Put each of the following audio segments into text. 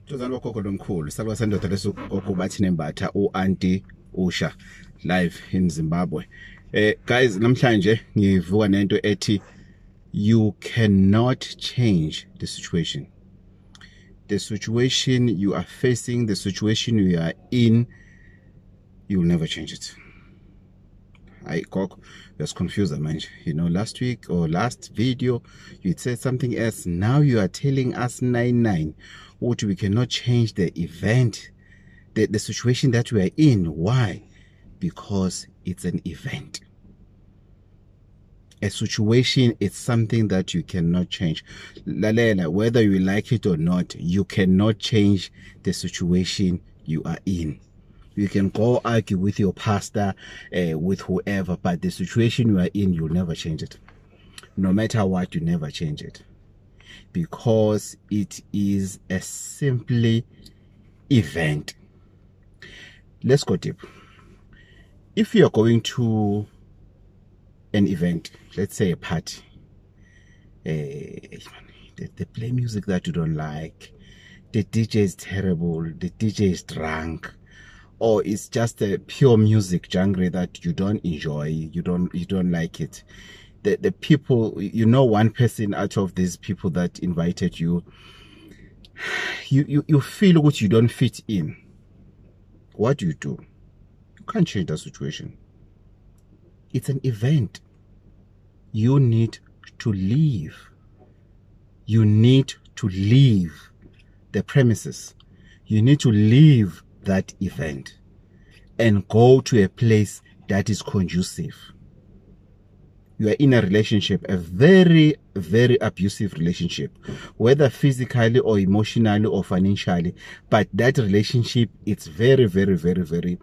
Tuzalwa Gogo lomkhulu salwa sendoda leso Gogo Bathini Mbatha u-Auntie Usha live in Zimbabwe. Guys, namhlanje ngivuka nento ethi you cannot change the situation. The situation you are facing, the situation you are in, you'll never change it. Gogo, was confused, man. You know, last week or last video, you said something else. Now you are telling us 99, which we cannot change the event, the situation that we are in. Why? Because it's an event. A situation is something that you cannot change. Lalela, whether you like it or not, you cannot change the situation you are in. You can go argue with your pastor, with whoever, but the situation you are in, you'll never change it. No matter what, you never change it. Because it is a simply event. Let's go deep. If you are going to an event, let's say a party, they play music that you don't like, the DJ is terrible, the DJ is drunk, or it's just a pure music genre that you don't enjoy, you don't like it. The people, you know, one person out of these people that invited you, you feel what you don't fit in. What do? You can't change the situation. It's an event. You need to leave. You need to leave the premises. You need to leave that event and go to a place that is conducive. You are in a relationship, a very, very abusive relationship, whether physically or emotionally or financially, but that relationship, it's very, very, very, very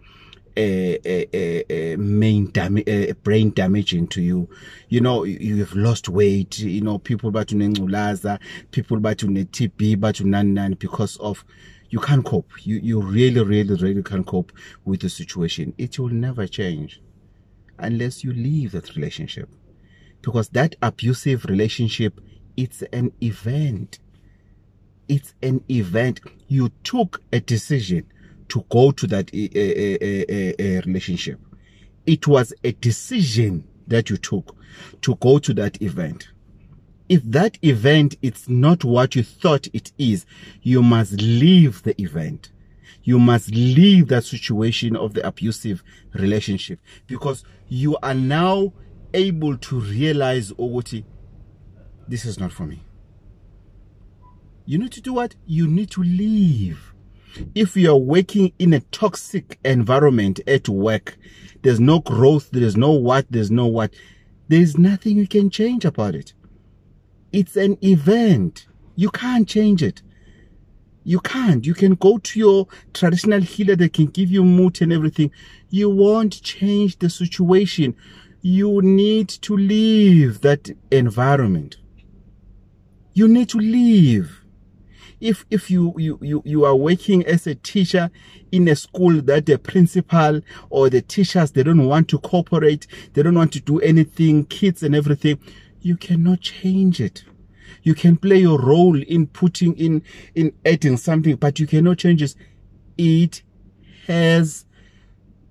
brain damaging to you. You know, you've lost weight, you know, people but to people but to TB but to nan because of you can't cope. You really can't cope with the situation. It will never change unless you leave that relationship, because that abusive relationship, it's an event. It's an event. You took a decision to go to that relationship. It was a decision that you took to go to that event. If that event is not what you thought it is, you must leave the event. You must leave that situation of the abusive relationship, because you are now able to realize, oh, this is not for me. You need to do what? You need to leave. If you are working in a toxic environment at work, there's no growth, there's no what, there's nothing you can change about it. It's an event. You can't change it. You can't. You can go to your traditional healer that can give you mood and everything. You won't change the situation. You need to leave that environment. You need to leave. If you are working as a teacher in a school that the principal or the teachers, they don't want to cooperate, they don't want to do anything, kids and everything, you cannot change it. You can play your role in putting in adding something, but you cannot change it. It has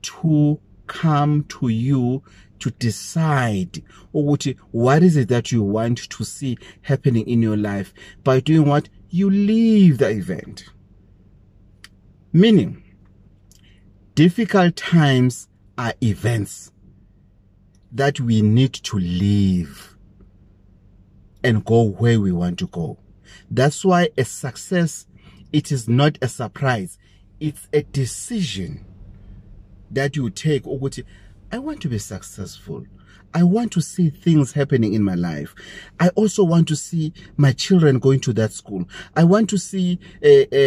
to come to you to decide what is it that you want to see happening in your life. By doing what? You leave the event. Meaning, difficult times are events that we need to leave and go where we want to go. That's why a success, it is not a surprise. It's a decision that you take. I want to be successful. I want to see things happening in my life. I also want to see my children going to that school. I want to see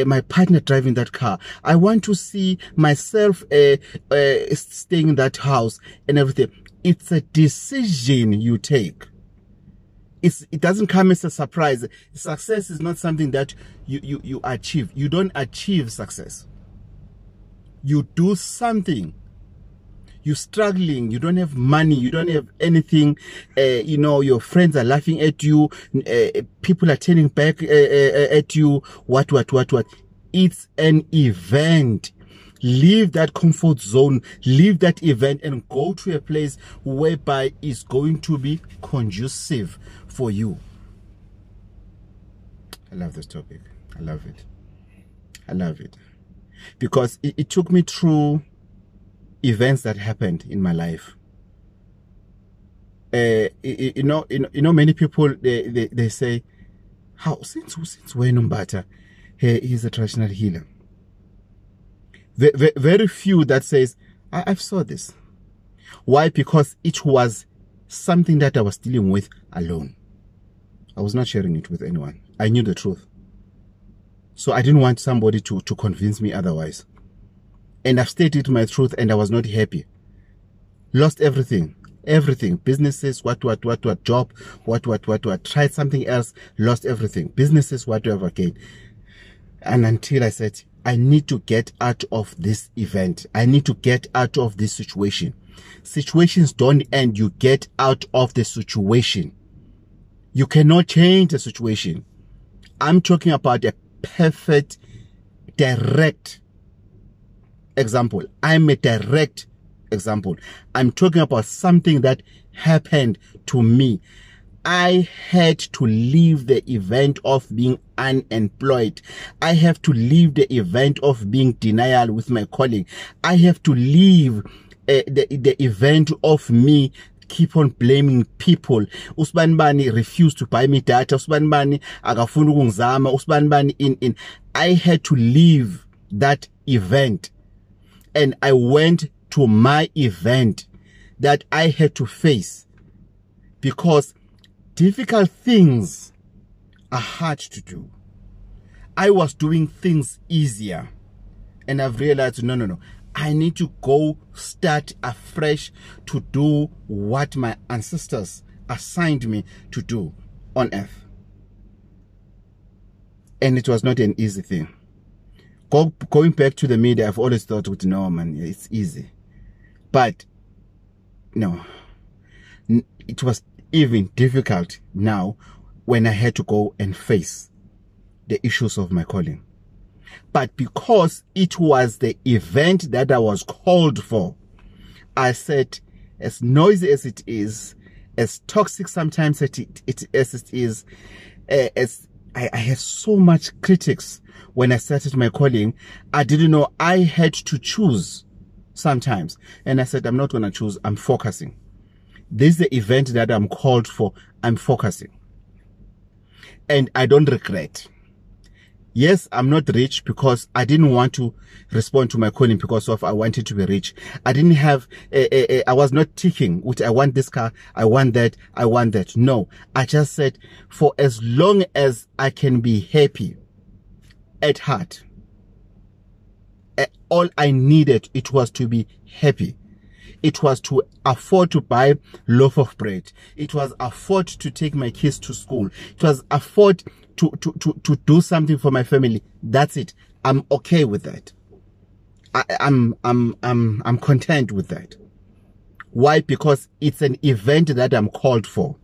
my partner driving that car. I want to see myself staying in that house and everything. It's a decision you take. It doesn't come as a surprise. Success is not something that you achieve. You don't achieve success. You do something. You're struggling, you don't have money, you don't have anything, you know, your friends are laughing at you, people are turning back at you, what. it's an event. Leave that comfort zone, leave that event and go to a place whereby it's going to be conducive for you. I love this topic. I love it. I love it. Because it took me through events that happened in my life. You know, many people, they say, how, since when Mbatha, he's a traditional healer? Very few that says, I've saw this. Why? Because it was something that I was dealing with alone. I was not sharing it with anyone. I knew the truth. So I didn't want somebody to convince me otherwise. And I've stated my truth and I was not happy. Lost everything. Everything. Businesses, what, job, what. Tried something else, lost everything. Businesses, whatever again. And until I said, I need to get out of this event. I need to get out of this situation. Situations don't end. You get out of the situation. You cannot change the situation. I'm talking about a perfect, direct example. I'm a direct example. I'm talking about something that happened to me. I had to leave the event of being unemployed. I have to leave the event of being denial with my calling. I have to leave the event of me keep on blaming people. Usbanbani refused to buy me data. Usbanbani agafuna ukungizama. Usbanbani in. I had to leave that event. And I went to my event that I had to face. Because difficult things are hard to do. I was doing things easier. And I've realized, no. I need to go start afresh to do what my ancestors assigned me to do on earth. And it was not an easy thing. Going back to the media, I've always thought, no, man, it's easy. But, no. It was even difficult now when I had to go and face the issues of my calling. But because it was the event that I was called for, I said, as noisy as it is, as toxic sometimes as it is, as I had so much critics when I started my calling, I didn't know I had to choose sometimes. And I said, I'm not going to choose, I'm focusing. This is the event that I'm called for. I'm focusing. And I don't regret. Yes, I'm not rich because I didn't want to respond to my calling because of I wanted to be rich. I didn't have, I was not ticking, which I want this car, I want that, I want that. No, I just said, for as long as I can be happy at heart, all I needed, it was to be happy. It was to afford to buy loaf of bread. It was afford to take my kids to school. It was afford to do something for my family. That's it. I'm okay with that. I'm content with that. Why? Because it's an event that I'm called for.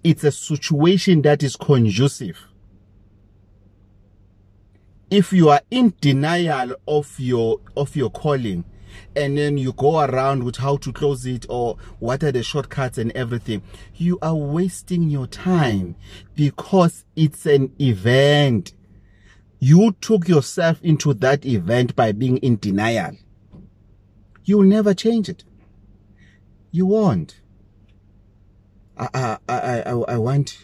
It's a situation that is conducive. If you are in denial of your calling, and then you go around with how to close it or what are the shortcuts and everything, you are wasting your time because it's an event. You took yourself into that event by being in denial. You'll never change it. You won't. I want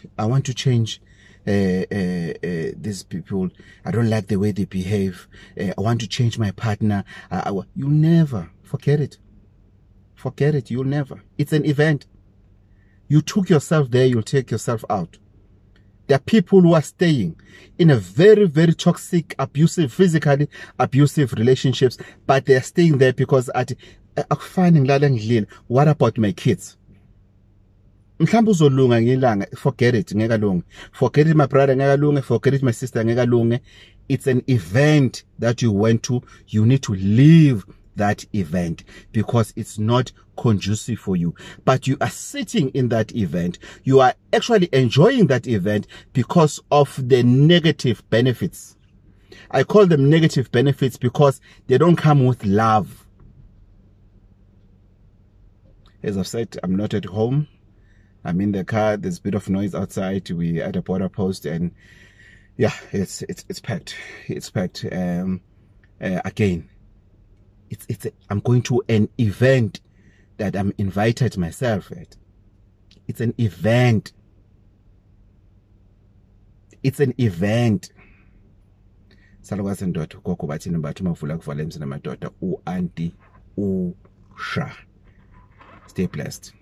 to change these people. I don't like the way they behave. I want to change my partner. You'll never. Forget it. Forget it. You'll never. It's an event. You took yourself there, you'll take yourself out. There are people who are staying in a very, very toxic, abusive, physically abusive relationships, but they're staying there because what about my kids? Forget it, forget it, my brother, forget it, my sister. It's an event that you went to. You need to leave that event because it's not conducive for you. But you are sitting in that event. You are actually enjoying that event because of the negative benefits. I call them negative benefits because they don't come with love. As I've said, I'm not at home. I'm in the car. There's a bit of noise outside. We're at a border post, and yeah, it's packed. It's packed. Again, I'm going to an event that I'm invited myself at. It's an event. It's an event. Salukwazi ndoda, Gogo Bathini Mbatha mavula kuvala emzini amadoda, u-Auntie, u-Sha. Stay blessed.